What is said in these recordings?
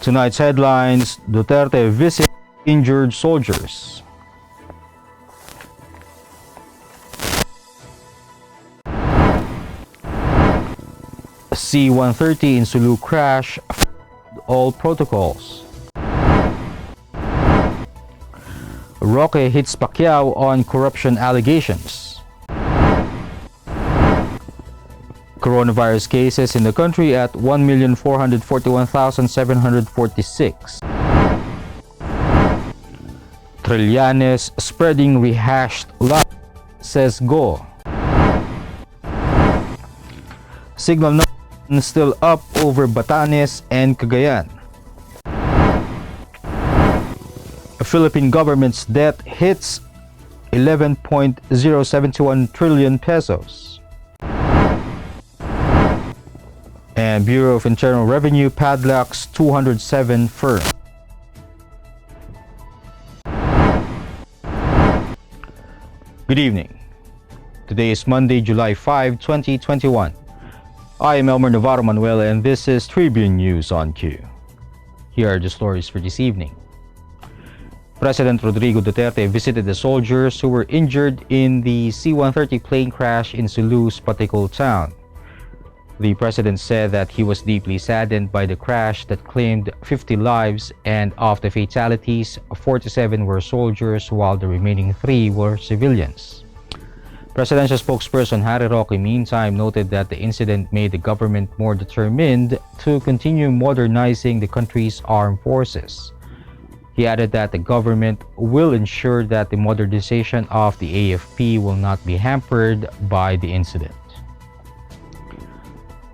Tonight's headlines: Duterte visits injured soldiers. C-130 in Sulu crash, all protocols. Roque hits Pacquiao on corruption allegations. Coronavirus cases in the country at 1,441,746. Trillanes spreading rehashed lies, says Go. Signal number still up over Batanes and Cagayan. The Philippine government's debt hits 11.071 trillion pesos. And Bureau of Internal Revenue padlocks 207 firms. Good evening. Today is Monday, July 5, 2021. I am Elmer Navarro Manuel and this is Tribune News on Q. Here are the stories for this evening. President Rodrigo Duterte visited the soldiers who were injured in the C-130 plane crash in Sulu's Paticol town. The president said that he was deeply saddened by the crash that claimed 50 lives, and of the fatalities, 47 were soldiers while the remaining 3 were civilians. Presidential spokesperson Roque meantime noted that the incident made the government more determined to continue modernizing the country's armed forces. He added that the government will ensure that the modernization of the AFP will not be hampered by the incident.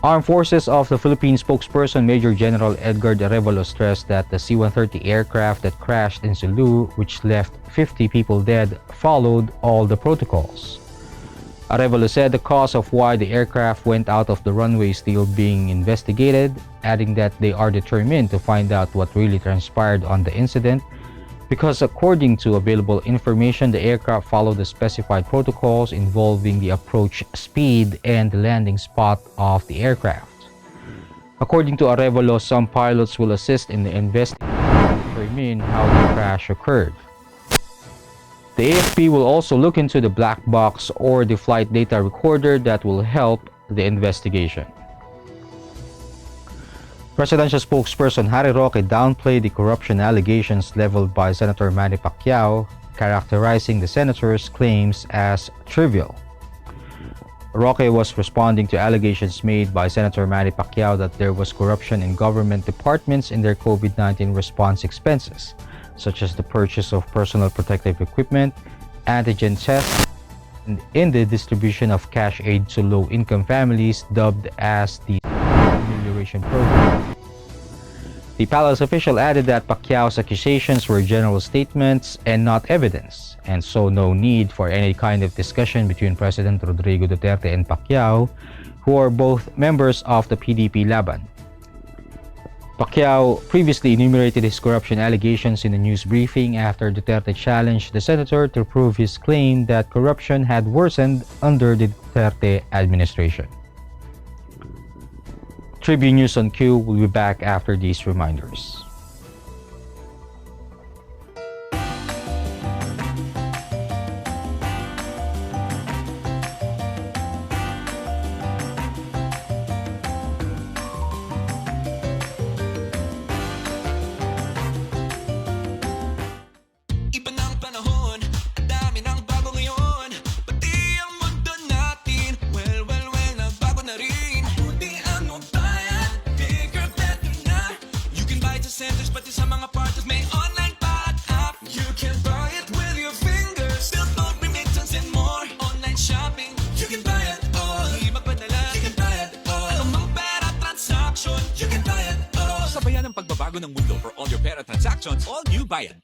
Armed Forces of the Philippines spokesperson Major General Edgar Arevalo stressed that the C-130 aircraft that crashed in Sulu, which left 50 people dead, followed all the protocols. Arevalo said the cause of why the aircraft went out of the runway is still being investigated, adding that they are determined to find out what really transpired on the incident because according to available information, the aircraft followed the specified protocols involving the approach speed and the landing spot of the aircraft. According to Arevalo, some pilots will assist in the investigation to determine how the crash occurred. The AFP will also look into the black box or the flight data recorder that will help the investigation. Presidential spokesperson Roque downplayed the corruption allegations leveled by Senator Manny Pacquiao, characterizing the senator's claims as trivial. Roque was responding to allegations made by Senator Manny Pacquiao that there was corruption in government departments in their COVID-19 response expenses, such as the purchase of personal protective equipment, antigen tests, and in the distribution of cash aid to low-income families dubbed as the Amelioration Program. The palace official added that Pacquiao's accusations were general statements and not evidence, and so no need for any kind of discussion between President Rodrigo Duterte and Pacquiao, who are both members of the PDP Laban. Pacquiao previously enumerated his corruption allegations in a news briefing after Duterte challenged the senator to prove his claim that corruption had worsened under the Duterte administration. Tribune News on Q will be back after these reminders. Pagbabago ng mundo for all your pera transactions, all new Bayan.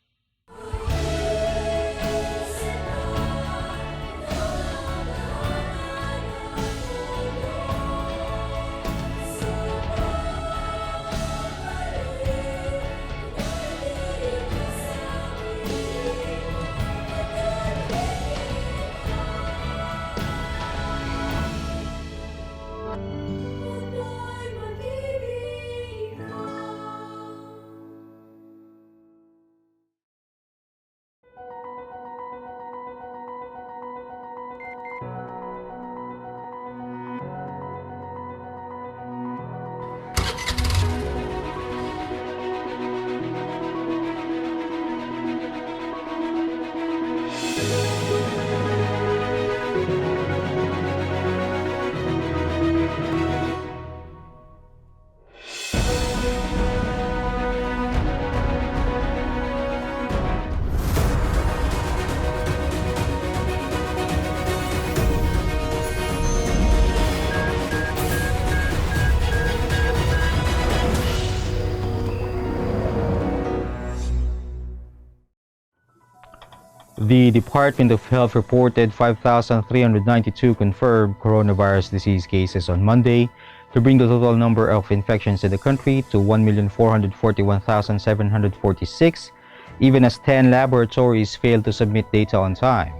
The Department of Health reported 5,392 confirmed coronavirus disease cases on Monday to bring the total number of infections in the country to 1,441,746, even as 10 laboratories failed to submit data on time.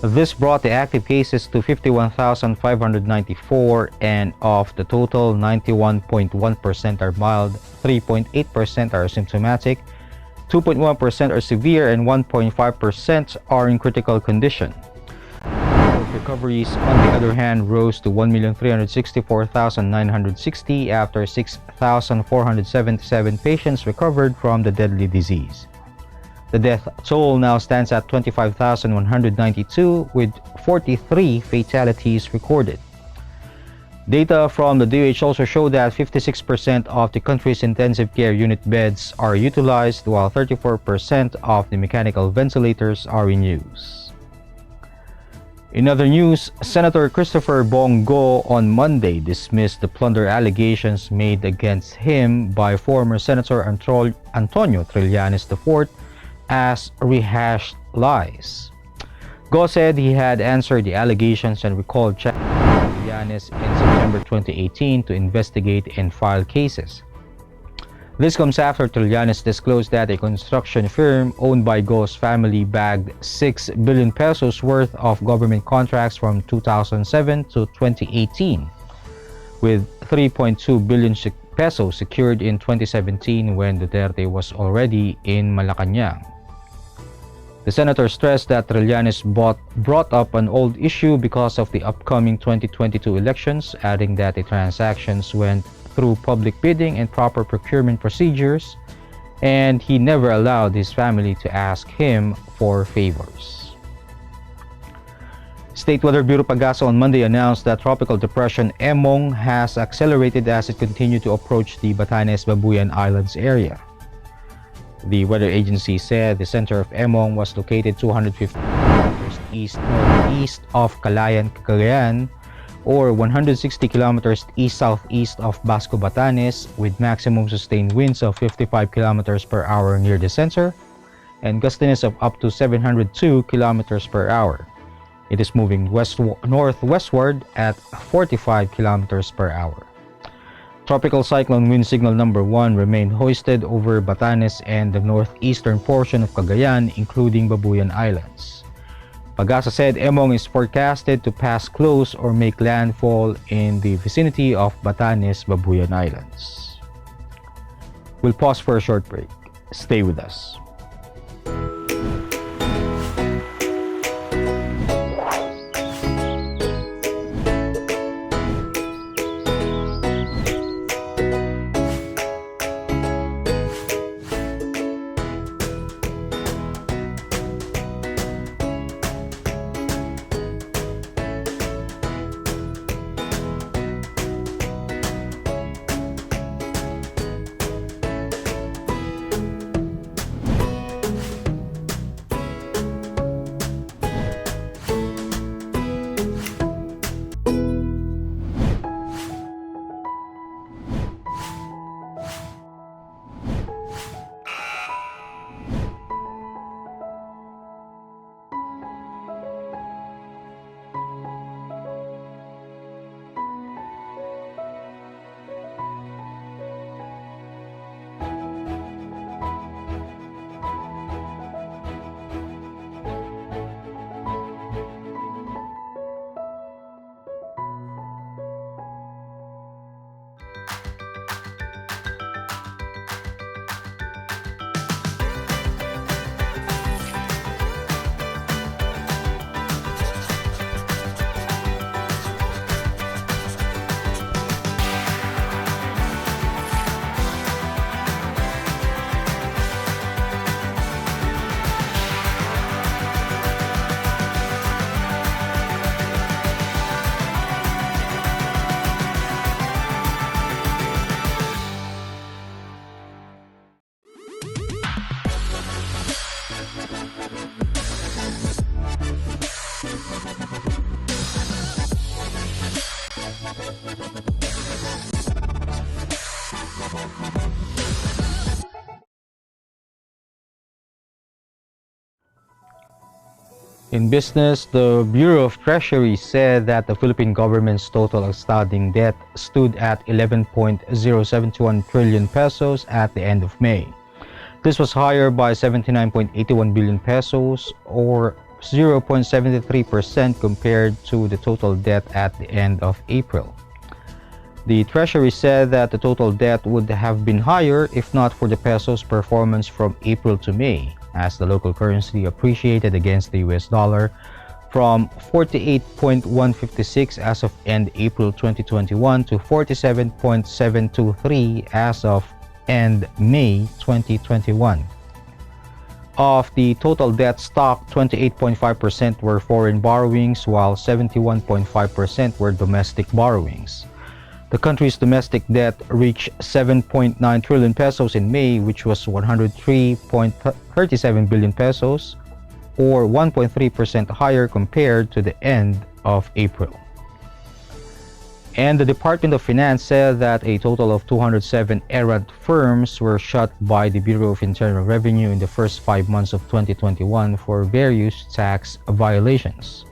This brought the active cases to 51,594, and of the total, 91.1% are mild, 3.8% are symptomatic, 2.1% are severe, and 1.5% are in critical condition. Recoveries, on the other hand, rose to 1,364,960 after 6,477 patients recovered from the deadly disease. The death toll now stands at 25,192, with 43 fatalities recorded. Data from the DOH also show that 56% of the country's intensive care unit beds are utilized, while 34% of the mechanical ventilators are in use. In other news, Senator Christopher Bongo on Monday dismissed the plunder allegations made against him by former Senator Antonio Trillanes IV as rehashed lies. Go said he had answered the allegations and recalled Trillanes in September 2018 to investigate and file cases. This comes after Trillanes disclosed that a construction firm owned by Go's family bagged 6 billion pesos worth of government contracts from 2007 to 2018, with 3.2 billion pesos secured in 2017 when Duterte was already in Malacanang. The senator stressed that Trillanes brought up an old issue because of the upcoming 2022 elections, adding that the transactions went through public bidding and proper procurement procedures, and he never allowed his family to ask him for favors. State Weather Bureau Pagasa on Monday announced that Tropical Depression Emong has accelerated as it continued to approach the Batanes, Babuyan Islands area. The weather agency said the center of Emong was located 250 kilometers east-northeast of Cagayan, or 160 kilometers east-southeast of Basco, Batanes, with maximum sustained winds of 55 kilometers per hour near the center and gustiness of up to 702 kilometers per hour. It is moving northwestward at 45 kilometers per hour. Tropical Cyclone Wind Signal Number 1 remained hoisted over Batanes and the northeastern portion of Cagayan, including Babuyan Islands. Pagasa said Emong is forecasted to pass close or make landfall in the vicinity of Batanes, Babuyan Islands. We'll pause for a short break. Stay with us. In business, the Bureau of Treasury said that the Philippine government's total outstanding debt stood at 11.071 trillion pesos at the end of May. This was higher by 79.81 billion pesos or 0.73% compared to the total debt at the end of April. The Treasury said that the total debt would have been higher if not for the peso's performance from April to May, as the local currency appreciated against the US dollar from 48.156 as of end April 2021 to 47.723 as of end May 2021. Of the total debt stock, 28.5% were foreign borrowings while 71.5% were domestic borrowings. The country's domestic debt reached 7.9 trillion pesos in May, which was 103.37 billion pesos, or 1.3% higher compared to the end of April. And the Department of Finance said that a total of 207 errant firms were shut by the Bureau of Internal Revenue in the first 5 months of 2021 for various tax violations.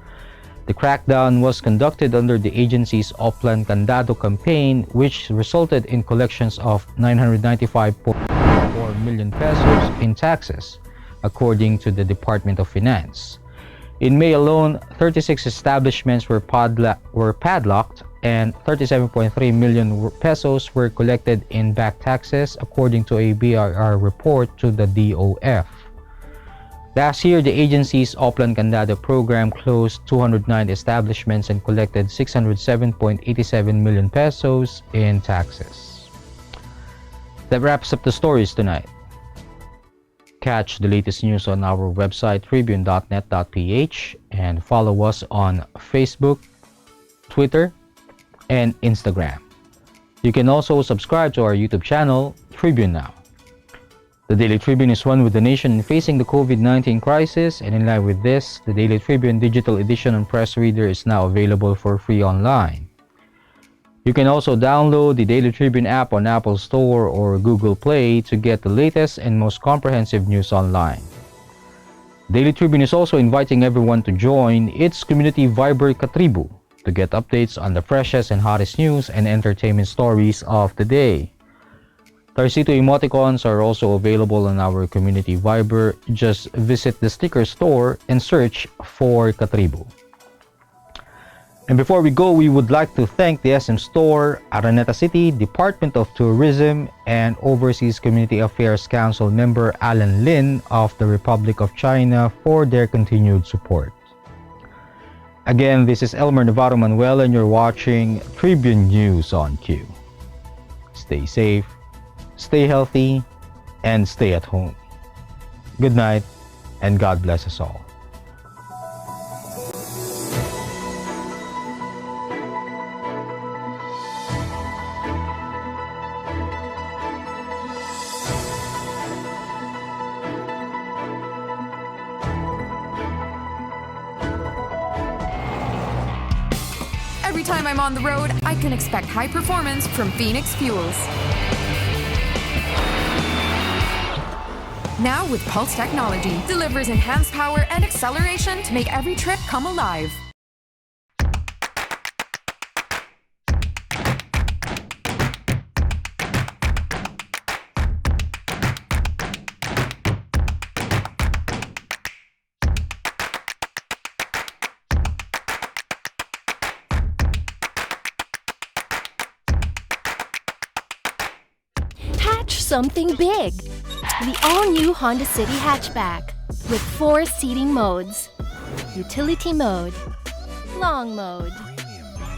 The crackdown was conducted under the agency's Oplan Candado campaign, which resulted in collections of 995.4 million pesos in taxes, according to the Department of Finance. In May alone, 36 establishments were padlocked and 37.3 million pesos were collected in back taxes, according to a BIR report to the DOF. Last year, the agency's Oplan Candado program closed 209 establishments and collected 607.87 million pesos in taxes. That wraps up the stories tonight. Catch the latest news on our website tribune.net.ph and follow us on Facebook, Twitter, and Instagram. You can also subscribe to our YouTube channel, Tribune Now. The Daily Tribune is one with the nation in facing the COVID-19 crisis, and in line with this, the Daily Tribune digital edition and press reader is now available for free online. You can also download the Daily Tribune app on Apple Store or Google Play to get the latest and most comprehensive news online. Daily Tribune is also inviting everyone to join its community Viber Katribu to get updates on the freshest and hottest news and entertainment stories of the day. Tarcito emoticons are also available on our community Viber. Just visit the sticker store and search for Katribu. And before we go, we would like to thank the SM Store, Araneta City, Department of Tourism, and Overseas Community Affairs Council member Alan Lin of the Republic of China for their continued support. Again, this is Elmer Navarro Manuel and you're watching Tribune News on Q. Stay safe, stay healthy, and stay at home. Good night, and God bless us all. Every time I'm on the road, I can expect high performance from Phoenix Fuels. Now with Pulse technology, delivers enhanced power and acceleration to make every trip come alive. Hatch something big. The all-new Honda City hatchback with 4 seating modes. Utility mode, long mode,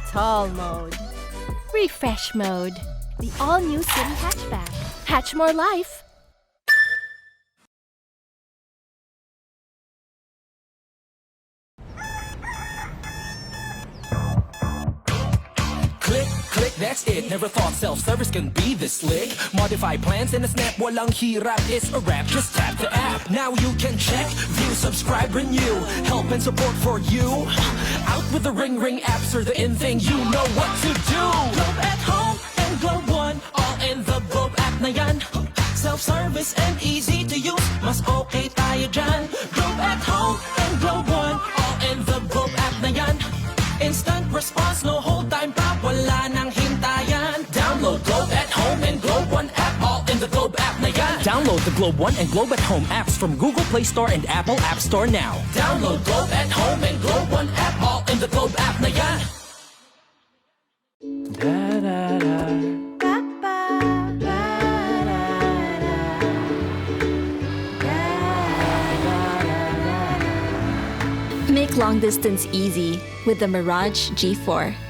tall mode, refresh mode. The all-new City hatchback. Hatch more life. Click, click, that's it. Never thought self-service can be this slick. Modify plans in a snap, walang hirap. It's a wrap, just tap the app. Now you can check, view, subscribe, renew. Help and support for you. Out with the Ring Ring apps or the in thing, you know what to do. Globe at home and Globe One, all in the Globe app na yan. Self-service and easy to use, mas okay tayo dyan. Globe at home and Globe One, response, no hold time pa, wala nang hintayan. Download Globe at Home and Globe One app, all in the Globe app na yan. Download the Globe One and Globe at Home apps from Google Play Store and Apple App Store now. Download Globe at Home and Globe One app, all in the Globe app na yan. Make long distance easy with the Mirage G4.